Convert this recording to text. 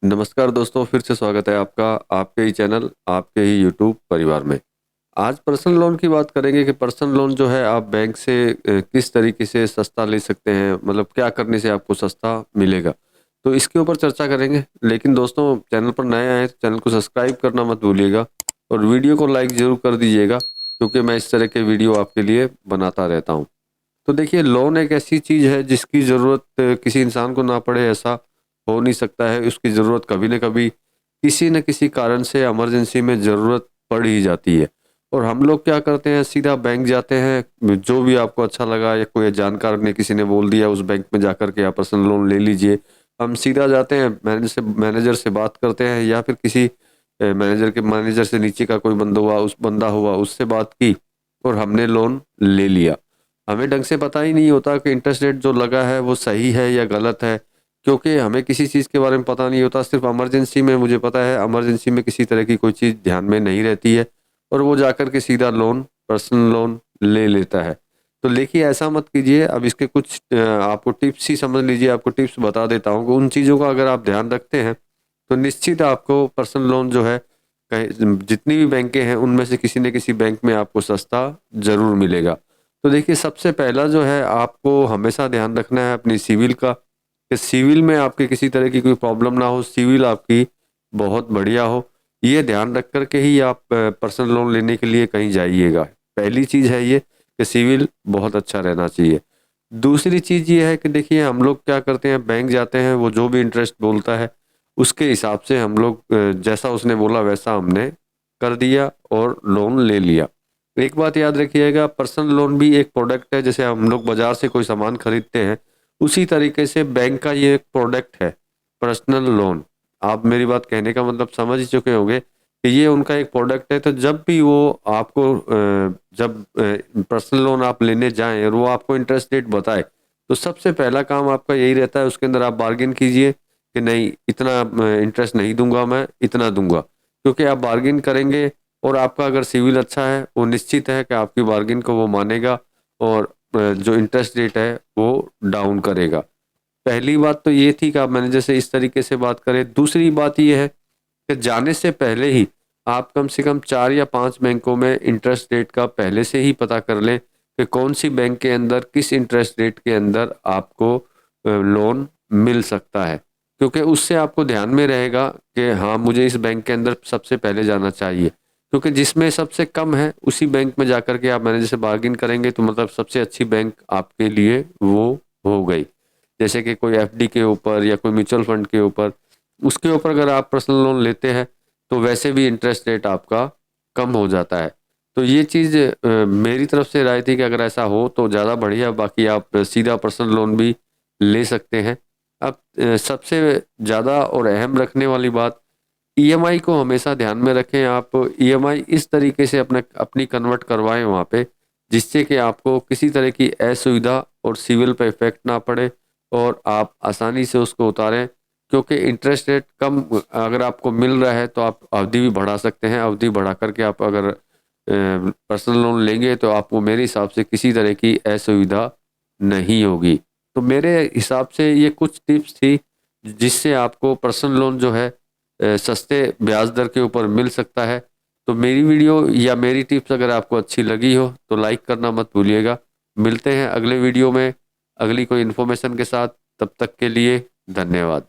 नमस्कार दोस्तों, फिर से स्वागत है आपका आपके ही चैनल, आपके ही यूट्यूब परिवार में। आज पर्सनल लोन की बात करेंगे कि पर्सनल लोन जो है आप बैंक से किस तरीके से सस्ता ले सकते हैं, मतलब क्या करने से आपको सस्ता मिलेगा। तो इसके ऊपर चर्चा करेंगे। लेकिन दोस्तों, चैनल पर नए आए तो चैनल को सब्सक्राइब करना मत भूलिएगा और वीडियो को लाइक ज़रूर कर दीजिएगा, क्योंकि मैं इस तरह के वीडियो आपके लिए बनाता रहता हूँ। तो देखिए, लोन एक ऐसी चीज़ है जिसकी ज़रूरत किसी इंसान को ना पड़े ऐसा हो नहीं सकता है। उसकी ज़रूरत कभी न कभी किसी न किसी कारण से इमरजेंसी में ज़रूरत पड़ ही जाती है। और हम लोग क्या करते हैं, सीधा बैंक जाते हैं, जो भी आपको अच्छा लगा या कोई जानकार ने किसी ने बोल दिया उस बैंक में जाकर के आप पर्सनल लोन ले लीजिए। हम सीधा जाते हैं, मैनेजर से बात करते हैं, या फिर किसी मैनेजर से नीचे का कोई बंदा हुआ उससे बात की और हमने लोन ले लिया। हमें ढंग से पता ही नहीं होता कि इंटरेस्ट रेट जो लगा है वो सही है या गलत है, क्योंकि हमें किसी चीज़ के बारे में पता नहीं होता। सिर्फ इमरजेंसी में मुझे पता है, इमरजेंसी में किसी तरह की कोई चीज़ ध्यान में नहीं रहती है और वो जाकर के सीधा लोन, पर्सनल लोन ले लेता है। तो देखिए, ऐसा मत कीजिए। अब इसके कुछ आपको टिप्स ही समझ लीजिए, आपको टिप्स बता देता हूँ कि उन चीज़ों का अगर आप ध्यान रखते हैं तो निश्चित आपको पर्सनल लोन जो है, कहीं जितनी भी बैंकें हैं उनमें से किसी न किसी बैंक में आपको सस्ता ज़रूर मिलेगा। तो देखिए, सबसे पहला जो है, आपको हमेशा ध्यान रखना है अपनी सिविल का, कि सिविल में आपके किसी तरह की कोई प्रॉब्लम ना हो, सिविल आपकी बहुत बढ़िया हो। ये ध्यान रख कर के ही आप पर्सनल लोन लेने के लिए कहीं जाइएगा। पहली चीज़ है ये कि सिविल बहुत अच्छा रहना चाहिए। दूसरी चीज़ ये है कि देखिए, हम लोग क्या करते हैं, बैंक जाते हैं, वो जो भी इंटरेस्ट बोलता है उसके हिसाब से हम लोग जैसा उसने बोला वैसा हमने कर दिया और लोन ले लिया। एक बात याद रखिएगा, पर्सनल लोन भी एक प्रोडक्ट है। जैसे हम लोग बाजार से कोई सामान खरीदते हैं, उसी तरीके से बैंक का ये एक प्रोडक्ट है, पर्सनल लोन। आप मेरी बात कहने का मतलब समझ ही चुके होंगे कि ये उनका एक प्रोडक्ट है। तो जब भी वो आपको जब पर्सनल लोन आप लेने जाएं और वो आपको इंटरेस्ट रेट बताए, तो सबसे पहला काम आपका यही रहता है, उसके अंदर आप बार्गेन कीजिए कि नहीं, इतना इंटरेस्ट नहीं दूंगा, मैं इतना दूंगा। क्योंकि आप बार्गेन करेंगे और आपका अगर सिविल अच्छा है, वो निश्चित है कि आपकी बार्गेन को वो मानेगा और जो इंटरेस्ट रेट है वो डाउन करेगा। पहली बात तो ये थी कि आप मैनेजर से इस तरीके से बात करें। दूसरी बात ये है कि जाने से पहले ही आप कम से कम 4 या 5 बैंकों में इंटरेस्ट रेट का पहले से ही पता कर लें कि कौन सी बैंक के अंदर किस इंटरेस्ट रेट के अंदर आपको लोन मिल सकता है। क्योंकि उससे आपको ध्यान में रहेगा कि हाँ, मुझे इस बैंक के अंदर सबसे पहले जाना चाहिए। क्योंकि जिसमें सबसे कम है उसी बैंक में जाकर के आप मैनेजर से बार्गिन करेंगे, तो मतलब सबसे अच्छी बैंक आपके लिए वो हो गई। जैसे कि कोई एफडी के ऊपर या कोई म्यूचुअल फंड के ऊपर, उसके ऊपर अगर आप पर्सनल लोन लेते हैं तो वैसे भी इंटरेस्ट रेट आपका कम हो जाता है। तो ये चीज़ मेरी तरफ से राय थी कि अगर ऐसा हो तो ज़्यादा बढ़िया। बाकी आप सीधा पर्सनल लोन भी ले सकते हैं। अब सबसे ज़्यादा और अहम रखने वाली बात, ईएमआई को हमेशा ध्यान में रखें। आप ईएमआई इस तरीके से अपनी कन्वर्ट करवाएं वहाँ पे, जिससे कि आपको किसी तरह की असुविधा और सिविल पे इफेक्ट ना पड़े और आप आसानी से उसको उतारें। क्योंकि इंटरेस्ट रेट कम अगर आपको मिल रहा है तो आप अवधि भी बढ़ा सकते हैं। अवधि बढ़ा करके आप अगर पर्सनल लोन लेंगे तो आपको मेरे हिसाब से किसी तरह की असुविधा नहीं होगी। तो मेरे हिसाब से ये कुछ टिप्स थी जिससे आपको पर्सनल लोन जो है सस्ते ब्याज दर के ऊपर मिल सकता है। तो मेरी वीडियो या मेरी टिप्स अगर आपको अच्छी लगी हो तो लाइक करना मत भूलिएगा। मिलते हैं अगले वीडियो में अगली कोई इन्फॉर्मेशन के साथ। तब तक के लिए धन्यवाद।